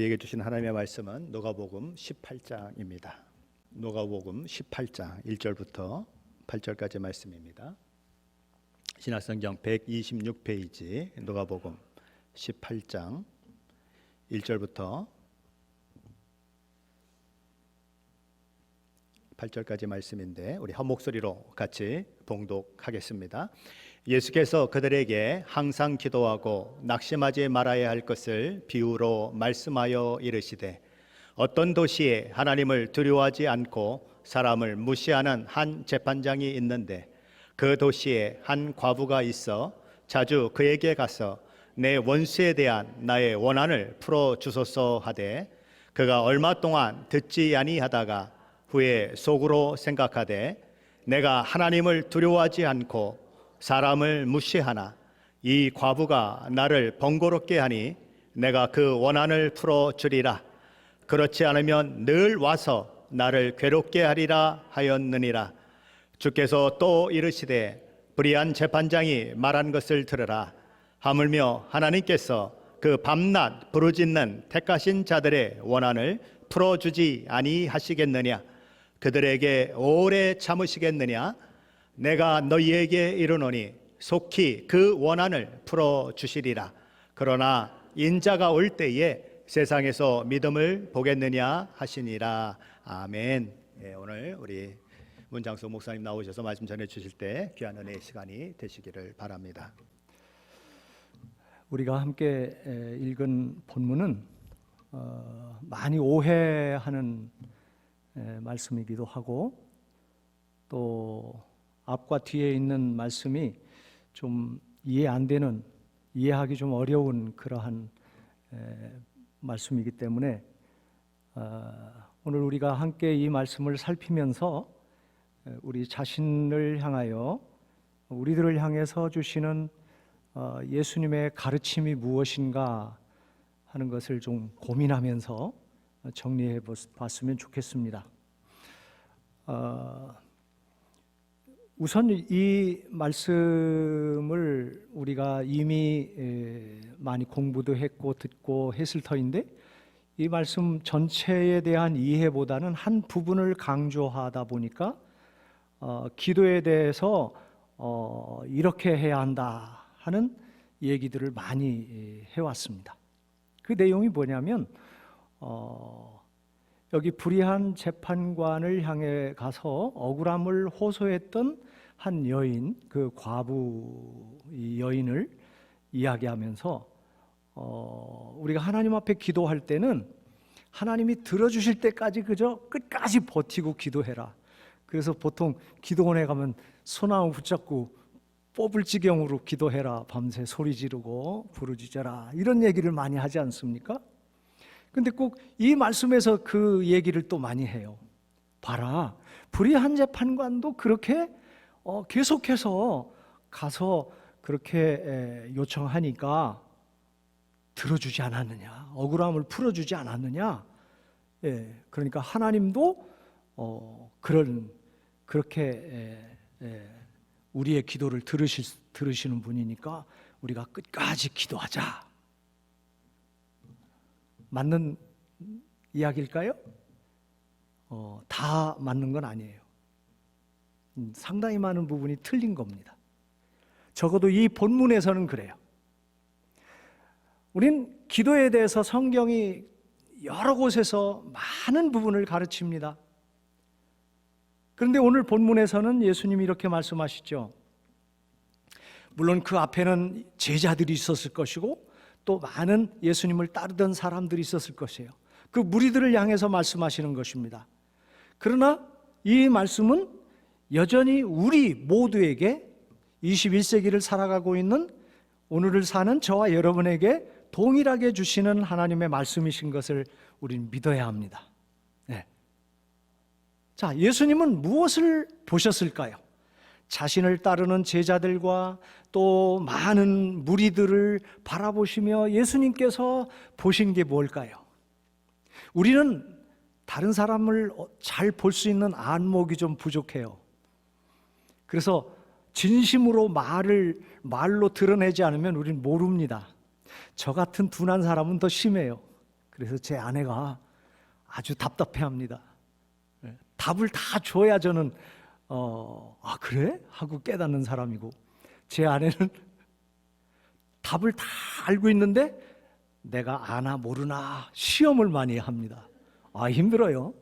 우리에게 주신 하나님의 말씀은 누가복음 18장입니다. 누가복음 18장 1절부터 8절까지 말씀입니다. 신약성경 126페이지 누가복음 18장 1절부터 8절까지 말씀인데 우리 한 목소리로 같이 봉독하겠습니다. 예수께서 그들에게 항상 기도하고 낙심하지 말아야 할 것을 비유로 말씀하여 이르시되, 어떤 도시에 하나님을 두려워하지 않고 사람을 무시하는 한 재판장이 있는데, 그 도시에 한 과부가 있어 자주 그에게 가서 내 원수에 대한 나의 원한을 풀어 주소서 하되, 그가 얼마 동안 듣지 아니하다가 후에 속으로 생각하되, 내가 하나님을 두려워하지 않고 사람을 무시하나 이 과부가 나를 번거롭게 하니 내가 그 원한을 풀어 주리라. 그렇지 않으면 늘 와서 나를 괴롭게 하리라 하였느니라. 주께서 또 이르시되, 불의한 재판장이 말한 것을 들으라. 하물며 하나님께서 그 밤낮 부르짖는 택하신 자들의 원한을 풀어주지 아니하시겠느냐? 그들에게 오래 참으시겠느냐? 내가 너희에게 이르노니 속히 그 원한을 풀어주시리라. 그러나 인자가 올 때에 세상에서 믿음을 보겠느냐 하시니라. 아멘. 오늘 우리 문장수 목사님 나오셔서 말씀 전해주실 때 귀한 은혜의 시간이 되시기를 바랍니다. 우리가 함께 읽은 본문은 많이 오해하는 말씀이기도 하고, 또 앞과 뒤에 있는 말씀이 좀 이해 안 되는, 이해하기 좀 어려운 그러한 말씀이기 때문에 오늘 우리가 함께 이 말씀을 살피면서 우리 자신을 향하여, 우리들을 향해서 주시는 예수님의 가르침이 무엇인가 하는 것을 좀 고민하면서 정리해 봤으면 좋겠습니다. 우선 이 말씀을 우리가 이미 많이 공부도 했고 듣고 했을 터인데, 이 말씀 전체에 대한 이해보다는 한 부분을 강조하다 보니까 기도에 대해서 이렇게 해야 한다 하는 얘기들을 많이 해왔습니다. 그 내용이 뭐냐면, 여기 불의한 재판관을 향해 가서 억울함을 호소했던 한 여인, 그 과부 이 여인을 이야기하면서 우리가 하나님 앞에 기도할 때는 하나님이 들어주실 때까지 그저 끝까지 버티고 기도해라. 그래서 보통 기도원에 가면 소나무 붙잡고 뽑을 지경으로 기도해라, 밤새 소리 지르고 부르짖어라, 이런 얘기를 많이 하지 않습니까? 근데 꼭 이 말씀에서 그 얘기를 또 많이 해요. 봐라, 불의한 재판관도 그렇게 계속해서 가서 그렇게 요청하니까 들어주지 않았느냐, 억울함을 풀어주지 않았느냐. 그러니까 하나님도 그렇게 우리의 기도를 들으시는 분이니까 우리가 끝까지 기도하자. 맞는 이야기일까요? 다 맞는 건 아니에요. 상당히 많은 부분이 틀린 겁니다. 적어도 이 본문에서는 그래요. 우린 기도에 대해서 성경이 여러 곳에서 많은 부분을 가르칩니다. 그런데 오늘 본문에서는 예수님이 이렇게 말씀하시죠. 물론 그 앞에는 제자들이 있었을 것이고 또 많은 예수님을 따르던 사람들이 있었을 것이에요. 그 무리들을 향해서 말씀하시는 것입니다. 그러나 이 말씀은 여전히 우리 모두에게 21세기를 살아가고 있는 오늘을 사는 저와 여러분에게 동일하게 주시는 하나님의 말씀이신 것을 우리는 믿어야 합니다. 자, 예수님은 무엇을 보셨을까요? 자신을 따르는 제자들과 또 많은 무리들을 바라보시며 예수님께서 보신 게 뭘까요? 우리는 다른 사람을 잘 볼 수 있는 안목이 좀 부족해요. 그래서 진심으로 말로 드러내지 않으면 우리는 모릅니다. 저 같은 둔한 사람은 더 심해요. 그래서 제 아내가 아주 답답해합니다. 답을 다 줘야 저는 아 그래? 하고 깨닫는 사람이고, 제 아내는 답을 다 알고 있는데 내가 아나 모르나 시험을 많이 합니다. 아 힘들어요.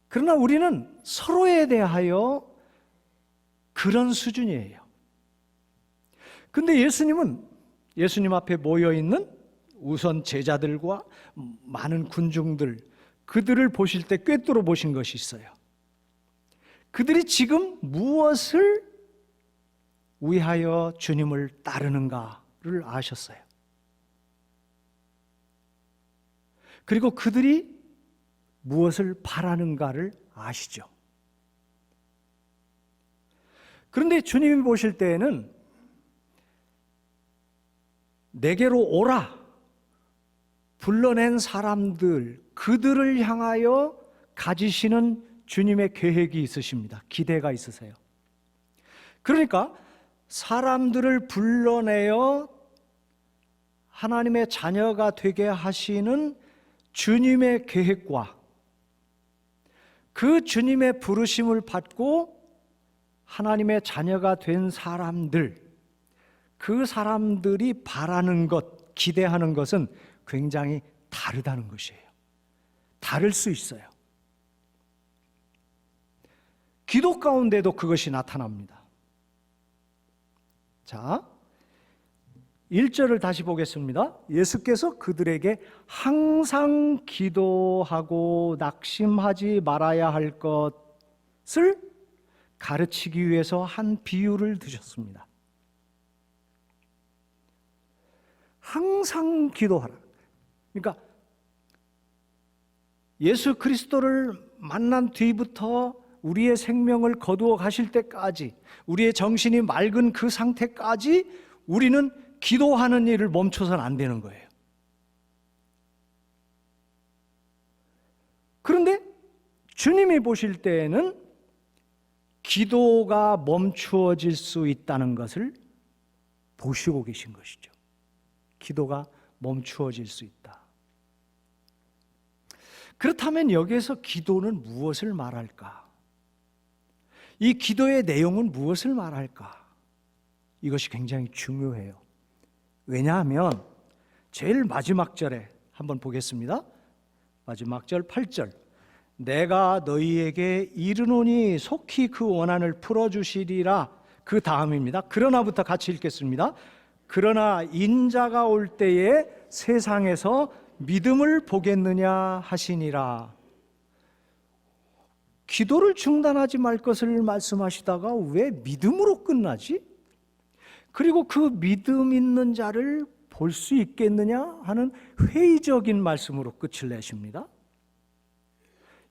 그러나 우리는 서로에 대하여 그런 수준이에요. 근데 예수님 앞에 모여있는 우선 제자들과 많은 군중들, 그들을 보실 때 꿰뚫어 보신 것이 있어요. 그들이 지금 무엇을 위하여 주님을 따르는가를 아셨어요. 그리고 그들이 무엇을 바라는가를 아시죠. 그런데 주님이 보실 때에는 내게로 오라 불러낸 사람들, 그들을 향하여 가지시는 주님의 계획이 있으십니다. 기대가 있으세요. 그러니까 사람들을 불러내어 하나님의 자녀가 되게 하시는 주님의 계획과 그 주님의 부르심을 받고 하나님의 자녀가 된 사람들, 그 사람들이 바라는 것, 기대하는 것은 굉장히 다르다는 것이에요. 다를 수 있어요. 기도 가운데도 그것이 나타납니다. 자, 1절을 다시 보겠습니다. 예수께서 그들에게 항상 기도하고 낙심하지 말아야 할 것을 가르치기 위해서 한 비유를 드셨습니다. 항상 기도하라. 그러니까 예수 그리스도를 만난 뒤부터 우리의 생명을 거두어 가실 때까지, 우리의 정신이 맑은 그 상태까지 우리는 기도하는 일을 멈춰서는 안 되는 거예요. 그런데 주님이 보실 때에는 기도가 멈추어질 수 있다는 것을 보시고 계신 것이죠. 기도가 멈추어질 수 있다. 그렇다면 여기에서 기도는 무엇을 말할까? 이 기도의 내용은 무엇을 말할까? 이것이 굉장히 중요해요. 왜냐하면 제일 마지막 절에 한번 보겠습니다. 마지막 절 8절. 내가 너희에게 이르노니 속히 그 원한을 풀어주시리라. 그 다음입니다. 그러나부터 같이 읽겠습니다. 그러나 인자가 올 때에 세상에서 믿음을 보겠느냐 하시니라. 기도를 중단하지 말 것을 말씀하시다가 왜 믿음으로 끝나지? 그리고 그 믿음 있는 자를 볼 수 있겠느냐 하는 회의적인 말씀으로 끝을 내십니다.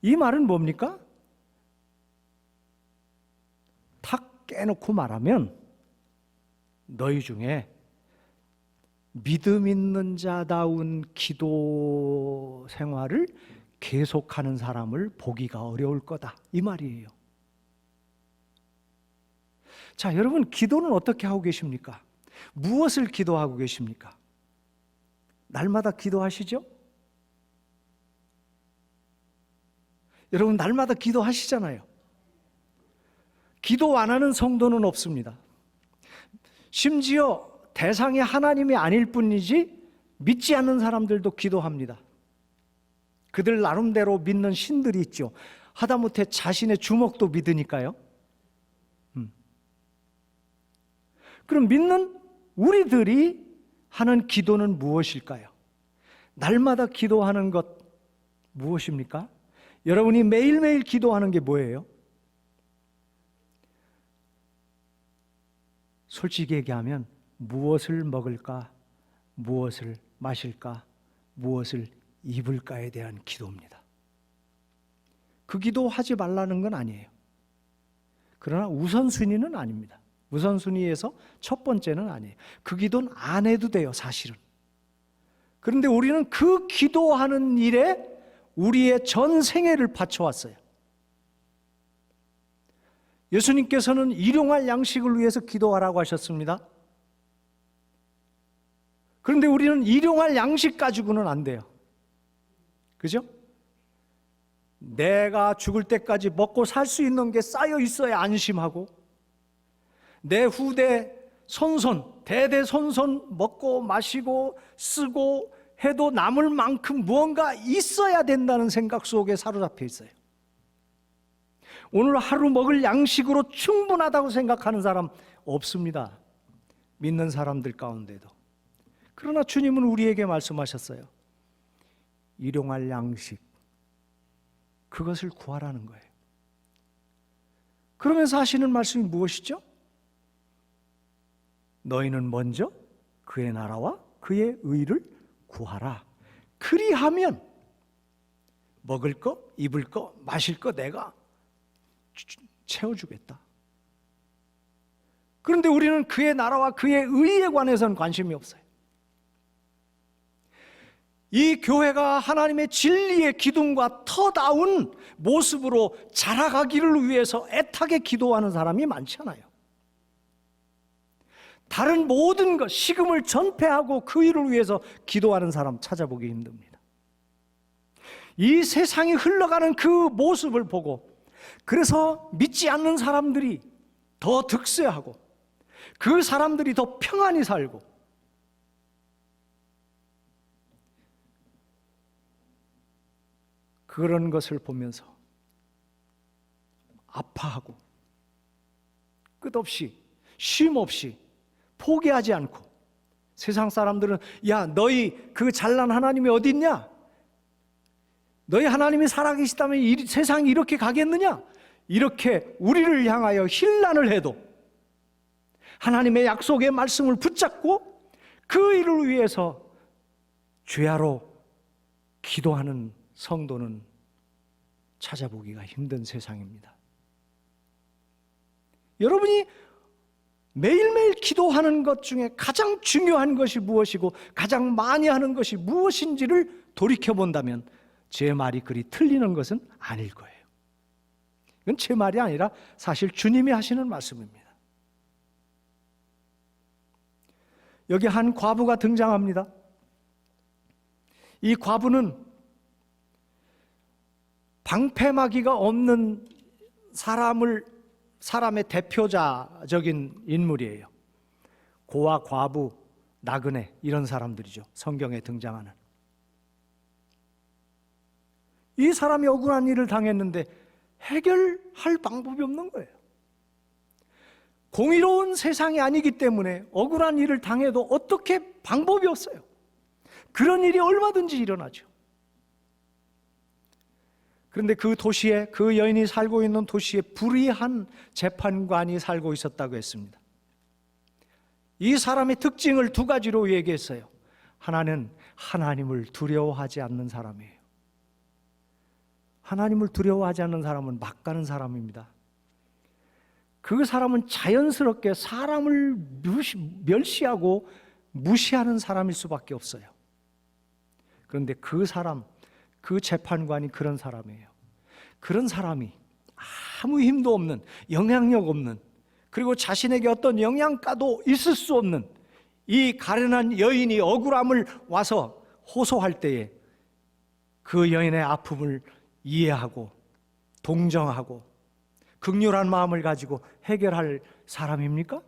이 말은 뭡니까? 탁 깨놓고 말하면 너희 중에 믿음 있는 자다운 기도 생활을 계속하는 사람을 보기가 어려울 거다, 이 말이에요. 자, 여러분 기도는 어떻게 하고 계십니까? 무엇을 기도하고 계십니까? 날마다 기도하시죠? 여러분 날마다 기도하시잖아요. 기도 안 하는 성도는 없습니다. 심지어 대상이 하나님이 아닐 뿐이지 믿지 않는 사람들도 기도합니다. 그들 나름대로 믿는 신들이 있죠. 하다못해 자신의 주먹도 믿으니까요. 그럼 믿는 우리들이 하는 기도는 무엇일까요? 날마다 기도하는 것 무엇입니까? 여러분이 매일매일 기도하는 게 뭐예요? 솔직히 얘기하면 무엇을 먹을까, 무엇을 마실까, 무엇을 입을까에 대한 기도입니다. 그 기도하지 말라는 건 아니에요. 그러나 우선순위는 아닙니다. 우선순위에서 첫 번째는 아니에요. 그 기도는 안 해도 돼요, 사실은. 그런데 우리는 그 기도하는 일에 우리의 전 생애를 바쳐왔어요. 예수님께서는 일용할 양식을 위해서 기도하라고 하셨습니다. 그런데 우리는 일용할 양식 가지고는 안 돼요. 그죠? 내가 죽을 때까지 먹고 살 수 있는 게 쌓여 있어야 안심하고, 내 후대 손손, 대대손손 먹고 마시고 쓰고 해도 남을 만큼 무언가 있어야 된다는 생각 속에 사로잡혀 있어요. 오늘 하루 먹을 양식으로 충분하다고 생각하는 사람 없습니다. 믿는 사람들 가운데도. 그러나 주님은 우리에게 말씀하셨어요. 일용할 양식, 그것을 구하라는 거예요. 그러면서 하시는 말씀이 무엇이죠? 너희는 먼저 그의 나라와 그의 의를 구하라. 그리하면 먹을 거, 입을 거, 마실 거 내가 채워주겠다. 그런데 우리는 그의 나라와 그의 의에 관해서는 관심이 없어요. 이 교회가 하나님의 진리의 기둥과 터다운 모습으로 자라가기를 위해서 애타게 기도하는 사람이 많잖아요. 다른 모든 것, 식음을 전폐하고 그 일을 위해서 기도하는 사람 찾아보기 힘듭니다. 이 세상이 흘러가는 그 모습을 보고, 그래서 믿지 않는 사람들이 더 득세하고 그 사람들이 더 평안히 살고, 그런 것을 보면서 아파하고 끝없이 쉼없이 포기하지 않고, 세상 사람들은 야 너희 그 잘난 하나님이 어디 있냐? 너희 하나님이 살아계시다면 이 세상이 이렇게 가겠느냐? 이렇게 우리를 향하여 힐난을 해도 하나님의 약속의 말씀을 붙잡고 그 일을 위해서 죄하러 기도하는 성도는 찾아보기가 힘든 세상입니다. 여러분이 매일매일 기도하는 것 중에 가장 중요한 것이 무엇이고 가장 많이 하는 것이 무엇인지를 돌이켜본다면 제 말이 그리 틀리는 것은 아닐 거예요. 이건 제 말이 아니라 사실 주님이 하시는 말씀입니다. 여기 한 과부가 등장합니다. 이 과부는 방패막이가 없는 사람의 대표자적인 인물이에요. 고아, 과부, 나그네 이런 사람들이죠. 성경에 등장하는. 이 사람이 억울한 일을 당했는데 해결할 방법이 없는 거예요. 공의로운 세상이 아니기 때문에 억울한 일을 당해도 어떻게 방법이 없어요. 그런 일이 얼마든지 일어나죠. 그런데 그 도시에, 그 여인이 살고 있는 도시에 불의한 재판관이 살고 있었다고 했습니다. 이 사람의 특징을 두 가지로 얘기했어요. 하나는 하나님을 두려워하지 않는 사람이에요. 하나님을 두려워하지 않는 사람은 막 가는 사람입니다. 그 사람은 자연스럽게 사람을 멸시하고 무시하는 사람일 수밖에 없어요. 그런데 그 사람, 그 재판관이 그런 사람이에요. 그런 사람이 아무 힘도 없는, 영향력 없는, 그리고 자신에게 어떤 영향가도 있을 수 없는 이 가련한 여인이 억울함을 와서 호소할 때에 그 여인의 아픔을 이해하고 동정하고 긍휼한 마음을 가지고 해결할 사람입니까?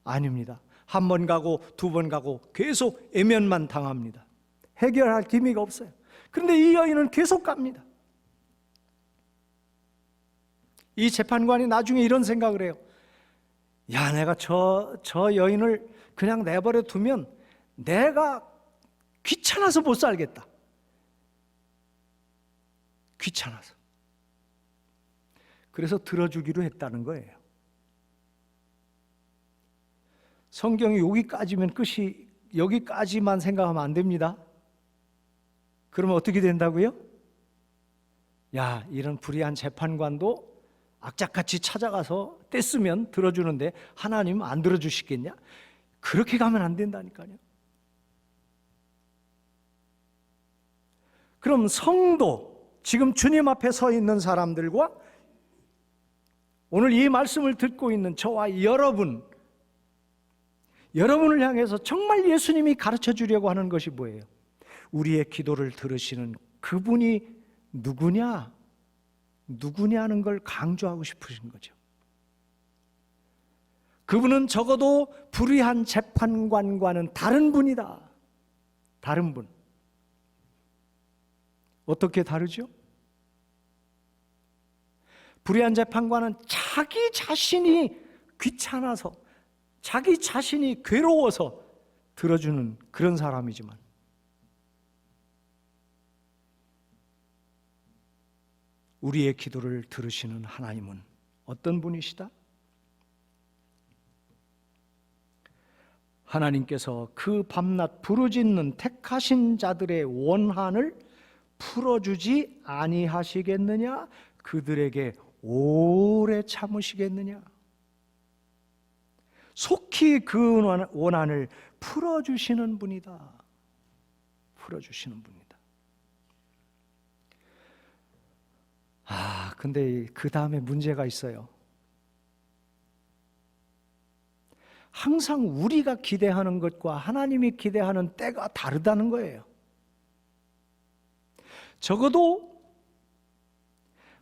아닙니다. 한 번 가고 두 번 가고 계속 애면만 당합니다. 해결할 기미가 없어요. 그런데 이 여인은 계속 갑니다. 이 재판관이 나중에 이런 생각을 해요. 야, 내가 저 여인을 그냥 내버려 두면 내가 귀찮아서 못 살겠다. 귀찮아서. 그래서 들어주기로 했다는 거예요. 성경이 여기까지면 끝이, 여기까지만 생각하면 안 됩니다. 그러면 어떻게 된다고요? 야, 이런 불의한 재판관도 악착같이 찾아가서 떼쓰면 들어주는데 하나님 안 들어주시겠냐? 그렇게 가면 안 된다니까요. 그럼 성도, 지금 주님 앞에 서 있는 사람들과 오늘 이 말씀을 듣고 있는 저와 여러분, 여러분을 향해서 정말 예수님이 가르쳐 주려고 하는 것이 뭐예요? 우리의 기도를 들으시는 그분이 누구냐는 걸 강조하고 싶으신 거죠. 그분은 적어도 불의한 재판관과는 다른 분이다. 다른 분. 어떻게 다르죠? 불의한 재판관은 자기 자신이 귀찮아서, 자기 자신이 괴로워서 들어주는 그런 사람이지만, 우리의 기도를 들으시는 하나님은 어떤 분이시다? 하나님께서 그 밤낮 부르짖는 택하신 자들의 원한을 풀어주지 아니하시겠느냐? 그들에게 오래 참으시겠느냐? 속히 그 원한을 풀어주시는 분이다. 풀어주시는 분이다. 근데 그 다음에 문제가 있어요. 항상 우리가 기대하는 것과 하나님이 기대하는 때가 다르다는 거예요. 적어도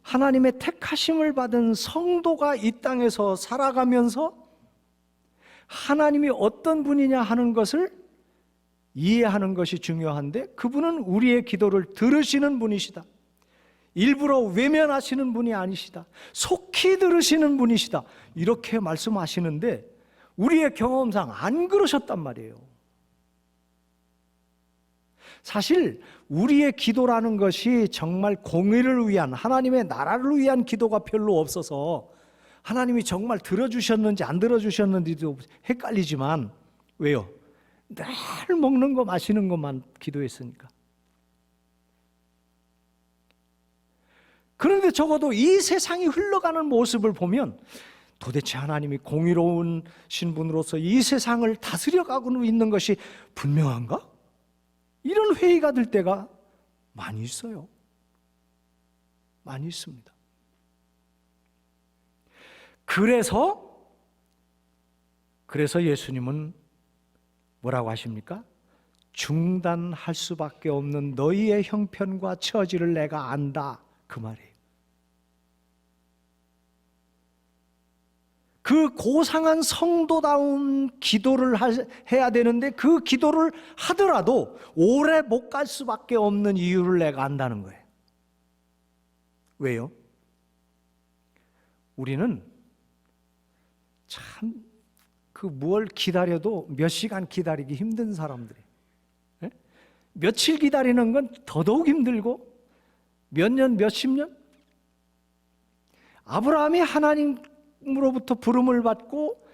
하나님의 택하심을 받은 성도가 이 땅에서 살아가면서 하나님이 어떤 분이냐 하는 것을 이해하는 것이 중요한데, 그분은 우리의 기도를 들으시는 분이시다. 일부러 외면하시는 분이 아니시다. 속히 들으시는 분이시다. 이렇게 말씀하시는데 우리의 경험상 안 그러셨단 말이에요. 사실 우리의 기도라는 것이 정말 공의를 위한, 하나님의 나라를 위한 기도가 별로 없어서 하나님이 정말 들어주셨는지 안 들어주셨는지도 헷갈리지만, 왜요? 늘 먹는 거 마시는 것만 기도했으니까. 그런데 적어도 이 세상이 흘러가는 모습을 보면 도대체 하나님이 공의로운 신분으로서 이 세상을 다스려가고 있는 것이 분명한가? 이런 회의가 들 때가 많이 있어요. 많이 있습니다. 그래서 예수님은 뭐라고 하십니까? 중단할 수밖에 없는 너희의 형편과 처지를 내가 안다, 그 말이에요. 그 고상한 성도다운 기도를 해야 되는데 그 기도를 하더라도 오래 못 갈 수밖에 없는 이유를 내가 안다는 거예요. 왜요? 우리는 참 뭘 기다려도 몇 시간 기다리기 힘든 사람들이에요. 예? 며칠 기다리는 건 더더욱 힘들고 몇 년, 몇십 년? 아브라함이 하나님으로부터 부름을 받고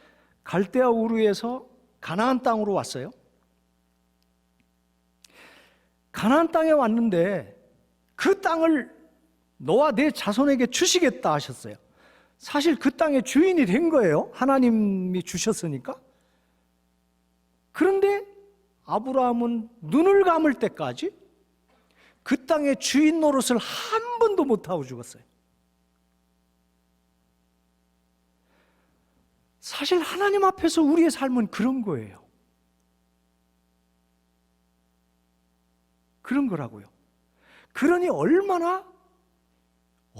갈대아 우르에서 가나안 땅으로 왔어요. 가나안 땅에 왔는데 그 땅을 너와 내 자손에게 주시겠다 하셨어요. 사실 그 땅의 주인이 된 거예요. 하나님이 주셨으니까. 그런데 아브라함은 눈을 감을 때까지 그 땅의 주인 노릇을 한 번도 못하고 죽었어요. 사실 하나님 앞에서 우리의 삶은 그런 거예요. 그런 거라고요. 그러니 얼마나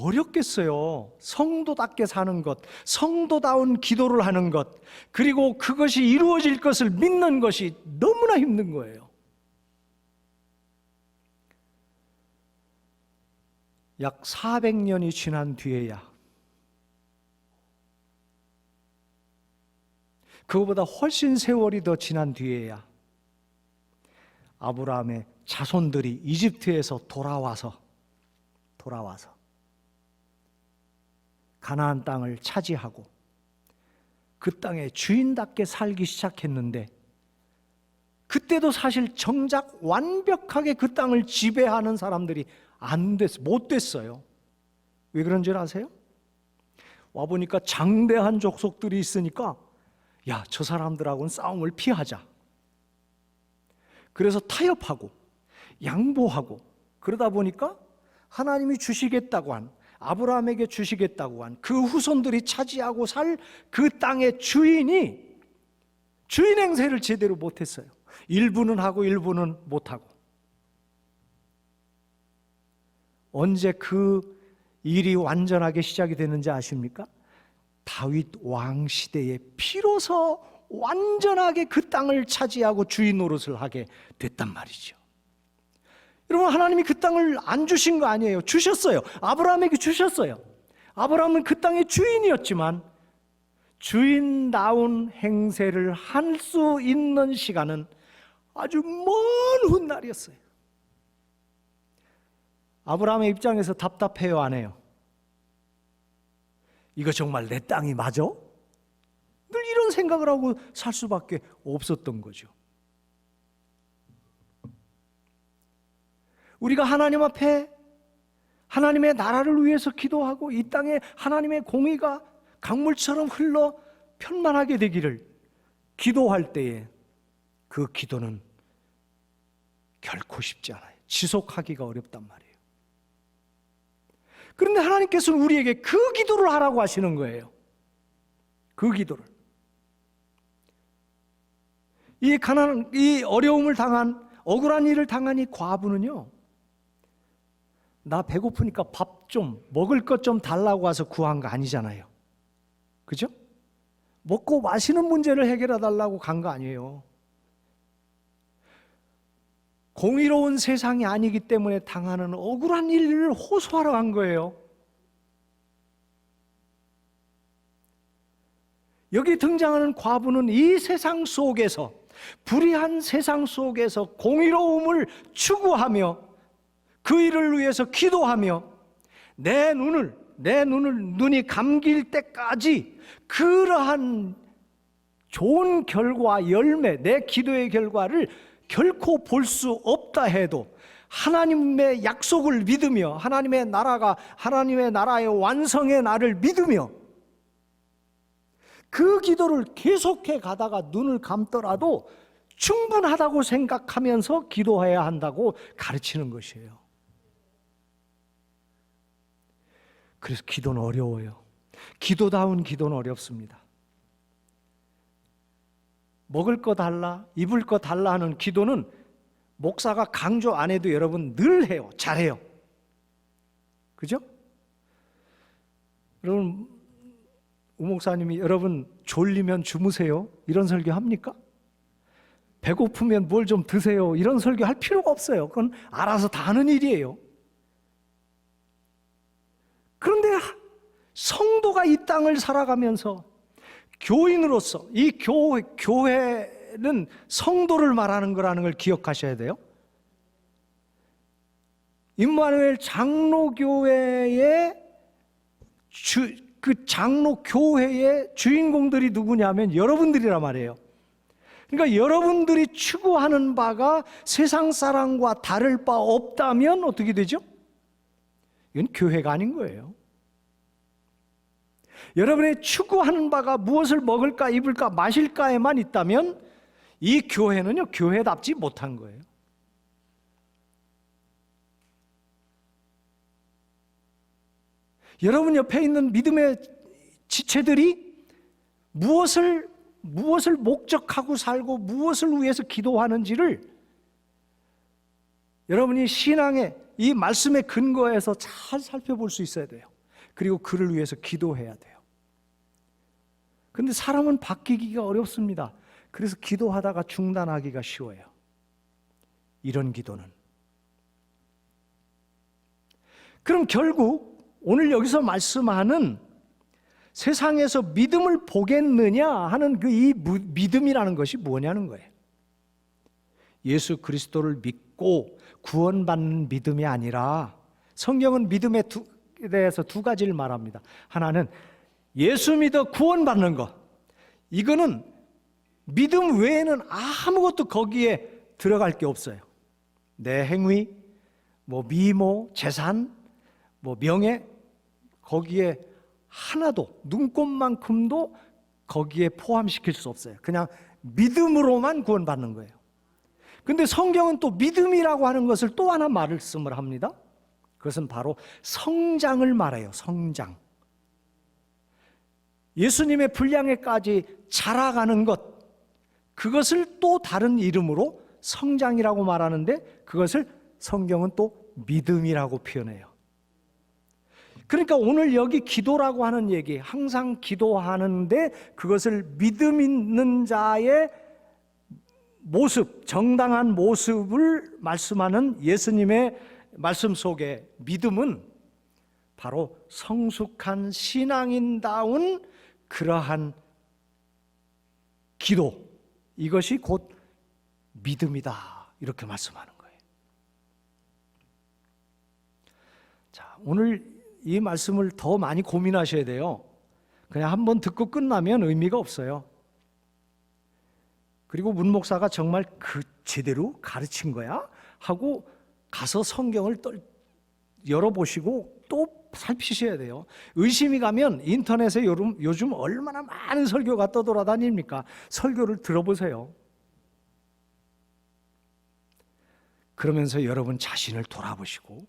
어렵겠어요. 성도답게 사는 것, 성도다운 기도를 하는 것, 그리고 그것이 이루어질 것을 믿는 것이 너무나 힘든 거예요. 약 400년이 지난 뒤에야, 그거보다 훨씬 세월이 더 지난 뒤에야 아브라함의 자손들이 이집트에서 돌아와서 가나안 땅을 차지하고 그 땅에 주인답게 살기 시작했는데, 그때도 사실 정작 완벽하게 그 땅을 지배하는 사람들이 못 됐어요. 왜 그런 줄 아세요? 와보니까 장대한 족속들이 있으니까 야, 저 사람들하고는 싸움을 피하자. 그래서 타협하고 양보하고 그러다 보니까 하나님이 주시겠다고 한, 아브라함에게 주시겠다고 한 그 후손들이 차지하고 살 그 땅의 주인이 주인 행세를 제대로 못했어요. 일부는 하고 일부는 못하고. 언제 그 일이 완전하게 시작이 됐는지 아십니까? 다윗 왕 시대에 비로소 완전하게 그 땅을 차지하고 주인 노릇을 하게 됐단 말이죠. 여러분, 하나님이 그 땅을 안 주신 거 아니에요. 주셨어요. 아브라함에게 주셨어요. 아브라함은 그 땅의 주인이었지만 주인다운 행세를 할 수 있는 시간은 아주 먼 훗날이었어요. 아브라함의 입장에서 답답해요, 안 해요? 이거 정말 내 땅이 맞아? 늘 이런 생각을 하고 살 수밖에 없었던 거죠. 우리가 하나님 앞에 하나님의 나라를 위해서 기도하고 이 땅에 하나님의 공의가 강물처럼 흘러 편만하게 되기를 기도할 때에 그 기도는 결코 쉽지 않아요. 지속하기가 어렵단 말이에요. 그런데 하나님께서는 우리에게 그 기도를 하라고 하시는 거예요. 그 기도를. 이 어려움을 당한, 억울한 일을 당한 이 과부는요, 나 배고프니까 밥 좀, 먹을 것 좀 달라고 와서 구한 거 아니잖아요. 그죠? 먹고 마시는 문제를 해결해 달라고 간 거 아니에요. 공의로운 세상이 아니기 때문에 당하는 억울한 일을 호소하러 간 거예요. 여기 등장하는 과부는 이 세상 속에서, 불의한 세상 속에서 공의로움을 추구하며 그 일을 위해서 기도하며 눈이 감길 때까지 그러한 좋은 결과, 열매, 내 기도의 결과를 결코 볼 수 없다 해도 하나님의 약속을 믿으며 하나님의 나라의 완성의 날을 믿으며 그 기도를 계속해 가다가 눈을 감더라도 충분하다고 생각하면서 기도해야 한다고 가르치는 것이에요. 그래서 기도는 어려워요. 기도다운 기도는 어렵습니다. 먹을 거 달라, 입을 거 달라 하는 기도는 목사가 강조 안 해도 여러분 늘 해요. 잘해요. 그죠? 여러분, 우 목사님이 여러분 졸리면 주무세요, 이런 설교 합니까? 배고프면 뭘 좀 드세요, 이런 설교 할 필요가 없어요. 그건 알아서 다 하는 일이에요. 그런데 성도가 이 땅을 살아가면서 교인으로서 이 교회는 성도를 말하는 거라는 걸 기억하셔야 돼요. 임마누엘 장로교회의 그 장로교회의 주인공들이 누구냐면 여러분들이란 말이에요. 그러니까 여러분들이 추구하는 바가 세상 사람과 다를 바 없다면 어떻게 되죠? 이건 교회가 아닌 거예요. 여러분의 추구하는 바가 무엇을 먹을까, 입을까, 마실까에만 있다면 이 교회는요, 교회답지 못한 거예요. 여러분 옆에 있는 믿음의 지체들이 무엇을 목적하고 살고 무엇을 위해서 기도하는지를 여러분이 신앙의 이 말씀의 근거에서 잘 살펴볼 수 있어야 돼요. 그리고 그를 위해서 기도해야 돼요. 그런데 사람은 바뀌기가 어렵습니다. 그래서 기도하다가 중단하기가 쉬워요. 이런 기도는. 그럼 결국 오늘 여기서 말씀하는 세상에서 믿음을 보겠느냐 하는 그 이 믿음이라는 것이 뭐냐는 거예요. 예수 그리스도를 믿고 구원받는 믿음이 아니라, 성경은 믿음에 대해서 두 가지를 말합니다. 하나는 예수 믿어 구원받는 것, 이거는 믿음 외에는 아무것도 거기에 들어갈 게 없어요. 내 행위, 미모, 재산, 명예, 거기에 하나도, 눈꼽만큼도 거기에 포함시킬 수 없어요. 그냥 믿음으로만 구원받는 거예요. 근데 성경은 또 믿음이라고 하는 것을 또 하나 말씀을 합니다. 그것은 바로 성장을 말해요. 성장. 예수님의 분량에까지 자라가는 것, 그것을 또 다른 이름으로 성장이라고 말하는데 그것을 성경은 또 믿음이라고 표현해요. 그러니까 오늘 여기 기도라고 하는 얘기, 항상 기도하는데 그것을 믿음 있는 자의 모습, 정당한 모습을 말씀하는 예수님의 말씀 속에 믿음은 바로 성숙한 신앙인다운 그러한 기도, 이것이 곧 믿음이다, 이렇게 말씀하는 거예요. 자, 오늘 이 말씀을 더 많이 고민하셔야 돼요. 그냥 한번 듣고 끝나면 의미가 없어요. 그리고 문 목사가 정말 그 제대로 가르친 거야? 하고 가서 성경을 열어보시고 또 살피셔야 돼요. 의심이 가면 인터넷에 요즘 얼마나 많은 설교가 떠돌아다닙니까? 설교를 들어보세요. 그러면서 여러분 자신을 돌아보시고,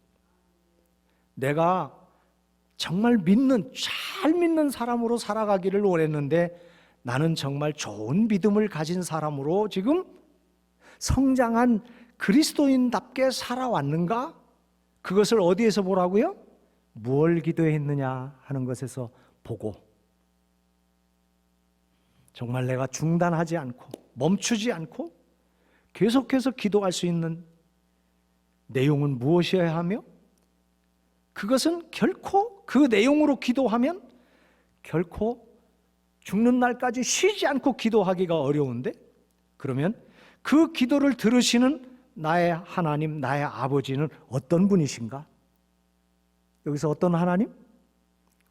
내가 정말 잘 믿는 사람으로 살아가기를 원했는데 나는 정말 좋은 믿음을 가진 사람으로 지금 성장한 그리스도인답게 살아왔는가? 그것을 어디에서 보라고요? 무엇을 기도했느냐 하는 것에서 보고, 정말 내가 중단하지 않고 멈추지 않고 계속해서 기도할 수 있는 내용은 무엇이어야 하며, 그것은 결코 그 내용으로 기도하면 결코 죽는 날까지 쉬지 않고 기도하기가 어려운데, 그러면 그 기도를 들으시는 나의 하나님, 나의 아버지는 어떤 분이신가? 여기서 어떤 하나님?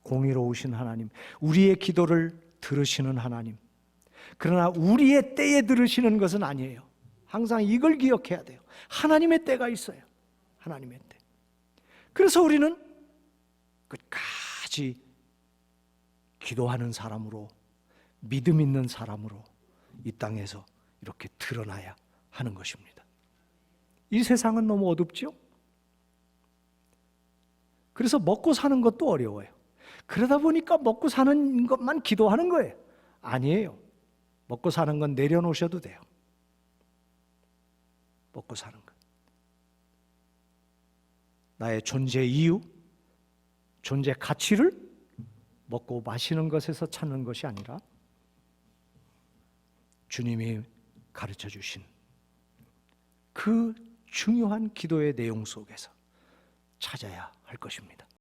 공의로우신 하나님, 우리의 기도를 들으시는 하나님. 그러나 우리의 때에 들으시는 것은 아니에요. 항상 이걸 기억해야 돼요. 하나님의 때가 있어요. 하나님의 때. 그래서 우리는 끝까지 기도하는 사람으로, 믿음 있는 사람으로 이 땅에서 이렇게 드러나야 하는 것입니다. 이 세상은 너무 어둡죠? 그래서 먹고 사는 것도 어려워요. 그러다 보니까 먹고 사는 것만 기도하는 거예요. 아니에요. 먹고 사는 건 내려놓으셔도 돼요. 먹고 사는 것. 나의 존재 이유, 존재 가치를 먹고 마시는 것에서 찾는 것이 아니라 주님이 가르쳐 주신 그 중요한 기도의 내용 속에서 찾아야 할 것입니다.